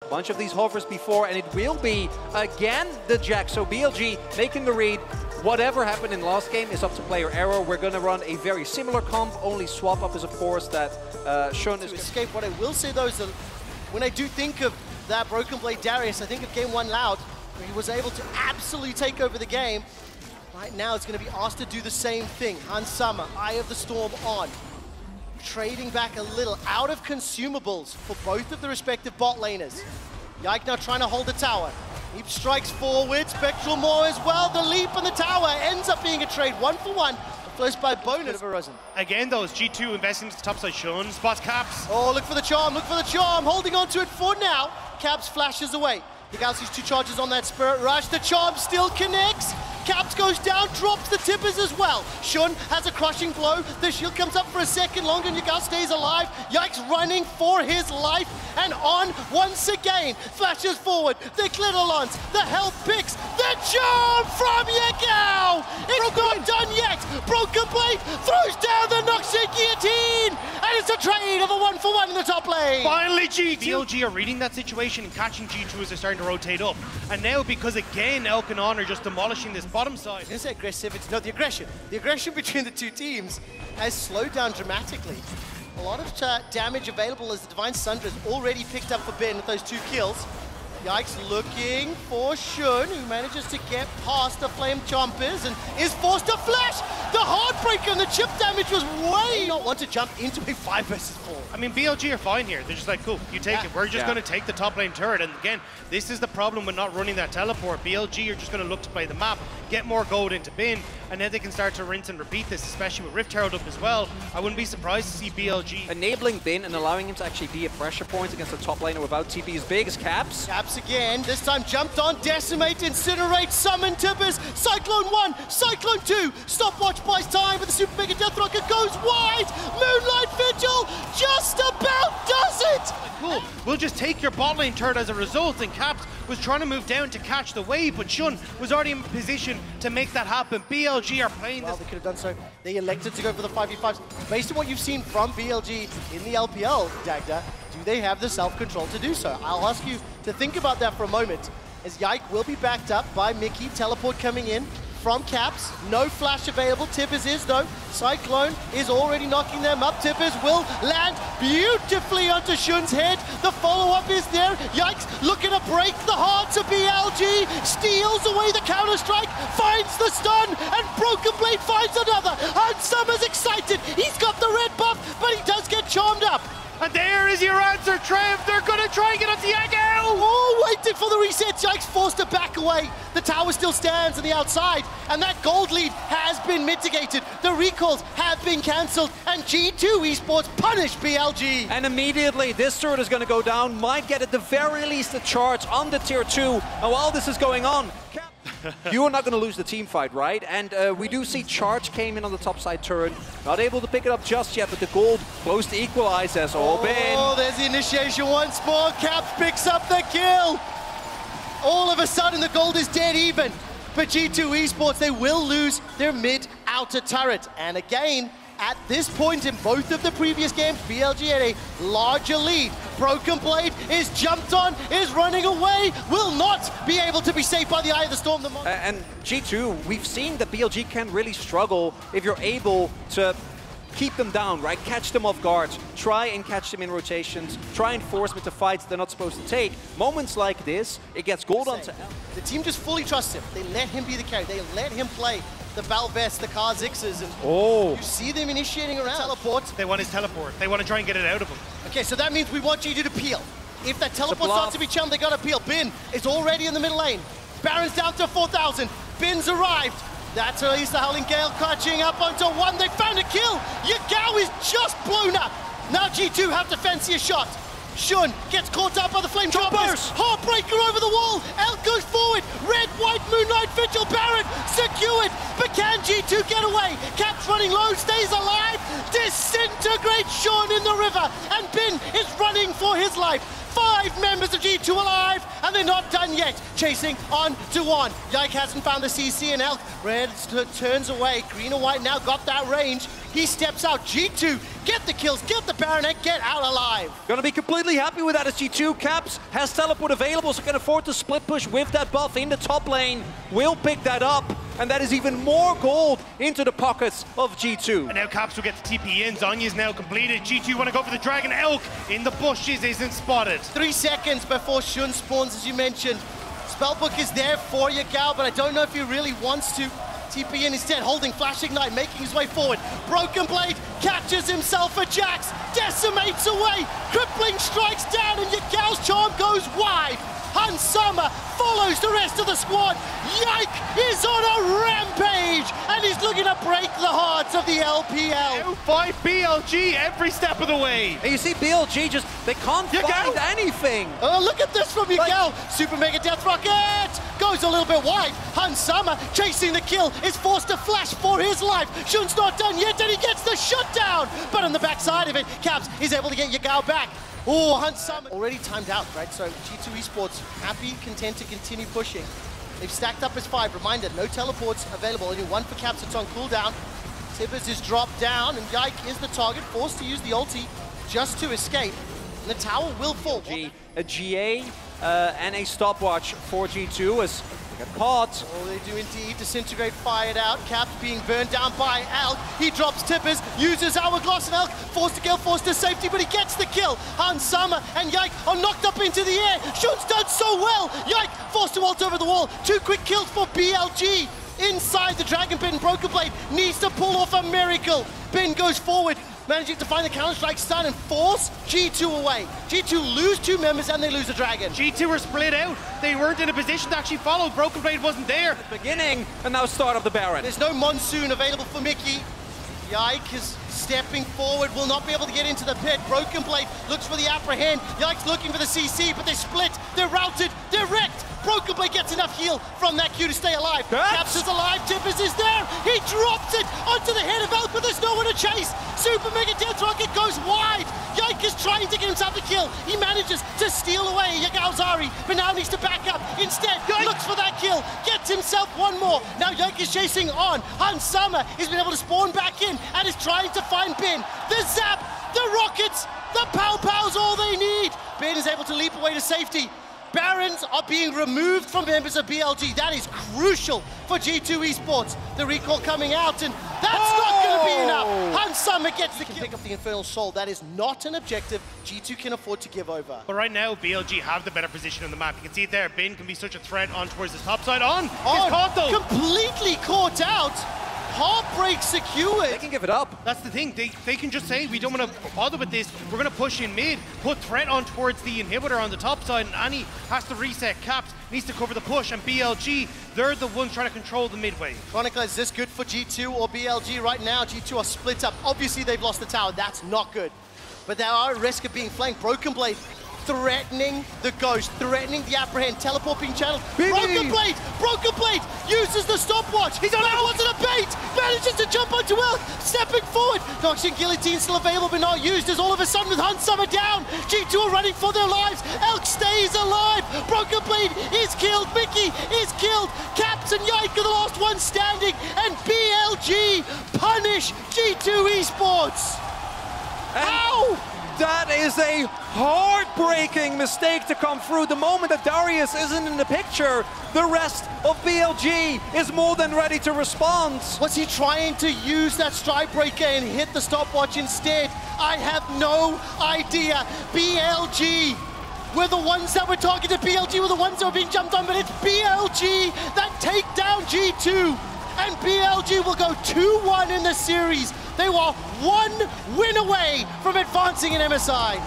a bunch of these hovers before, and it will be, again, the Jack. So BLG making the read. Whatever happened in the last game is up to player error. We're going to run a very similar comp, only swap up is, of course, that Shun is... To escape. What I will say, though, is that when I do think of that Broken Blade Darius, I think of Game 1 Loud, where he was able to absolutely take over the game. Right now, it's going to be asked to do the same thing. Hansama, Eye of the Storm on. Trading back a little, out of consumables for both of the respective bot laners. Yike now trying to hold the tower. He strikes forward, Spectral Maw as well. The leap and the tower ends up being a trade 1-for-1. First by bonus. Again, though, is G2 investing into the topside Shun, spots Caps. Oh, look for the charm, look for the charm. Holding on to it for now. Caps flashes away. The Galaxy's 2 charges on that Spirit Rush. The charm still connects. Caps goes down, drops the tippers as well. Shun has a crushing blow. The shield comes up for a second longer, and Yagao stays alive. Yike's running for his life, and on once again. Flashes forward, the Glitterlons, the health picks, the charm from Yagao! It's not done yet! Broken Blade throws down the Noxian Guillotine! And it's a trade of a 1-for-1 in the top lane! Finally, G2! BLG are reading that situation and catching G2 as they're starting to rotate up. And now, because again, Elk and On are just demolishing this bottom side. This aggressivity, no, the aggression between the two teams has slowed down dramatically. A lot of damage available as the Divine Sundra has already picked up for Ben with those 2 kills. Yike's looking for Shun, who manages to get past the Flame Chompers and is forced to flash! The Heartbreaker and the chip damage was way not want to jump into a 5 versus 4. I mean, BLG are fine here. They're just like, cool, you take it. We're just going to take the top lane turret. And again, this is the problem with not running that teleport. BLG are just going to look to play the map, get more gold into bin, and then they can start to rinse and repeat this, especially with Rift Herald up as well. I wouldn't be surprised to see BLG enabling bin and allowing him to actually be a pressure point against the top laner without TP as big as Caps. Caps again, this time jumped on, Decimate, Incinerate, Summon Tibbers, Cyclone 1, Cyclone 2, Stopwatch buys time, but the Super Mega Death Rocket goes wide! Moonlight Vigil just about does it! Cool, we'll just take your bot lane turret as a result, and Caps was trying to move down to catch the wave, but Shun was already in position to make that happen. BLG are playing well, this. they could have done so. They elected to go for the 5v5s. Based on what you've seen from BLG in the LPL, Dagda, do they have the self-control to do so? I'll ask you to think about that for a moment, as Yike will be backed up by Mickey, teleport coming in from Caps. No flash available. Tippers is, though. Cyclone is already knocking them up. Tippers will land beautifully onto Shun's head. The follow-up is there. Yikes, looking to break the hearts of BLG. Steals away the counter-strike, finds the stun, and Broken Blade finds another. Hansama's excited. He's got the red buff, but he does get charmed up. And there is your answer, Trev. They're going to try and get onto Yagao. Oh, waiting for the reset. Yikes forced to back away. The tower still stands on the outside, and that gold lead has been mitigated. The recalls have been cancelled, and G2 Esports punish BLG. And immediately, this turret is going to go down. Might get at the very least a charge on the tier 2. And while this is going on, you are not going to lose the team fight, right? And we do see Charge came in on the top side turret. Not able to pick it up just yet, but the gold close to equalize as all been. Oh, there's the initiation once more. Caps picks up the kill. All of a sudden, the gold is dead even. But G2 Esports, they will lose their mid-outer turret. And again, at this point in both of the previous games, BLG had a larger lead. Broken Blade is jumped on, is running away, will not be able to be saved by the Eye of the Storm. And G2, we've seen that BLG can really struggle if you're able to keep them down, right? Catch them off guard, try and catch them in rotations, try and force them into fights they're not supposed to take. Moments like this, it gets gold onto Elk. The team just fully trusts him. They let him be the carry. They let him play the Balvest, the Kha'Zixes, and you see them initiating around. Teleport. They want his teleport. They want to try and get it out of him. Okay, so that means we want G2 to peel. If that teleport starts to be chummed, they gotta peel. Bin is already in the middle lane. Baron's down to 4,000. Bin's arrived. That's released the Howling Gale catching up onto 1. They found a kill. Yagao is just blown up. Now G2 have to fancy a shot. Shun gets caught up by the Flame Choppers. Heartbreaker over the wall. Elk goes forward. Red, white, Moonlight Vigil. Baron secured. But can G2 get away? Caps running low, stays alive. Disintegrates Shun in the river. And Bin is running for his life. 5 members of G2 alive, and they're not done yet. Chasing on to 1. Yike hasn't found the CC, and Elk. Red turns away. Green and white now got that range. He steps out. G2, get the kills, get the Baron, and get out alive. Gonna be completely happy with that as G2. Caps has teleport available, so can afford to split push with that buff in the top lane. Will pick that up, and that is even more gold into the pockets of G2. And now Caps will get the TP in. Zonya's now completed. G2 want to go for the Dragon. Elk in the bushes isn't spotted. 3 seconds before Xun spawns, as you mentioned. Spellbook is there for you, Gal, but I don't know if he really wants to. TP in instead, holding Flash Ignite, making his way forward. Broken Blade catches himself a Jax, decimates away, crippling strikes down, and Yagal's charm goes wide. Hans Sama follows the rest of the squad. Yike is on a rampage, and he's looking to break the hearts of the LPL. By BLG every step of the way. And you see BLG just, they can't find anything. Oh, look at this from Yagal. Super Mega Death Rocket goes a little bit wide. Hans Sama chasing the kill is forced to flash for his life. Xun's not done yet, and he gets the shutdown. But on the backside of it, Caps is able to get Yagal back. Oh, Hans Sama already timed out, right? So G2 Esports happy, content to continue pushing. They've stacked up as 5. Reminder, no teleports available. Only 1 for Caps that's on cooldown. Tibbers is dropped down, and Yike is the target, forced to use the ulti just to escape. And the tower will fall. A GA and a stopwatch for G2 as they get caught. Oh, they do indeed. Disintegrate fired out. Caps being burned down by Elk. He drops Tippers, uses Hourglass, and Elk forced to kill, forced to safety, but he gets the kill. Hans Sama and Yike are knocked up into the air. Xun's done so well. Yike forced to ult over the wall. 2 quick kills for BLG. Inside the Dragon Pit, and Broken Blade needs to pull off a miracle. Bin goes forward, managing to find the Counter-Strike stun and force G2 away. G2 lose 2 members and they lose a Dragon. G2 were split out. They weren't in a position to actually follow. Broken Blade wasn't there. Beginning, and now start of the Baron. There's no Monsoon available for Mickey. Yike is stepping forward, will not be able to get into the pit. Broken Blade looks for the apprehend. Yike's looking for the CC, but they're split, they're routed, they're wrecked. Broken Blade gets enough heal from that Q to stay alive. Caps is alive, Tippers is there. He drops it onto the head of Elk, but there's no one to chase. Super Mega Death Rocket goes wide. Yike is trying to get himself a kill. He manages to steal away Yagalzari, but now needs to back up. Instead, looks for that kill, gets himself 1 more. Now Yike is chasing on. Hans Sama has been able to spawn back in and is trying to find Bin. The zap, the rockets, the pow-pows, all they need. Bin is able to leap away to safety. Barons are being removed from members of BLG. That is crucial for G2 Esports. The recall coming out, and that's not going to be enough. Hans Sama gets the kill. Pick up the Infernal Soul. That is not an objective G2 can afford to give over. But right now, BLG have the better position on the map. You can see it there. Bin can be such a threat on towards the top side. He's caught though. Completely caught out. Heartbreak secured. They can give it up. That's the thing. They can just say, we don't want to bother with this. We're going to push in mid, put threat on towards the inhibitor on the top side, and Annie has to reset. Caps needs to cover the push, and BLG, they're the ones trying to control the midway. Chronica, is this good for G2 or BLG right now? G2 are split up. Obviously, they've lost the tower. That's not good. But they are at risk of being flanked. Broken Blade threatening the Ghost, threatening the Apprehend, teleport being channeled. Broken Blade uses the stopwatch. He's on that wasn't a bait. Manages to jump onto Elk, stepping forward. Noxian Guillotine still available but not used as all of a sudden with Hans Sama down. G2 are running for their lives. Elk stays alive. Broken Blade is killed. Mickey is killed. Caps and Yike are the last one standing. And BLG punish G2 Esports. How? That is a heartbreaking mistake to come through. The moment that Darius isn't in the picture, the rest of BLG is more than ready to respond. Was he trying to use that strike breaker and hit the stopwatch instead? I have no idea. BLG were the ones that were targeted. BLG were the ones that were being jumped on, but it's BLG that take down G2. And BLG will go 2-1 in the series. They were 1 win away from advancing in MSI.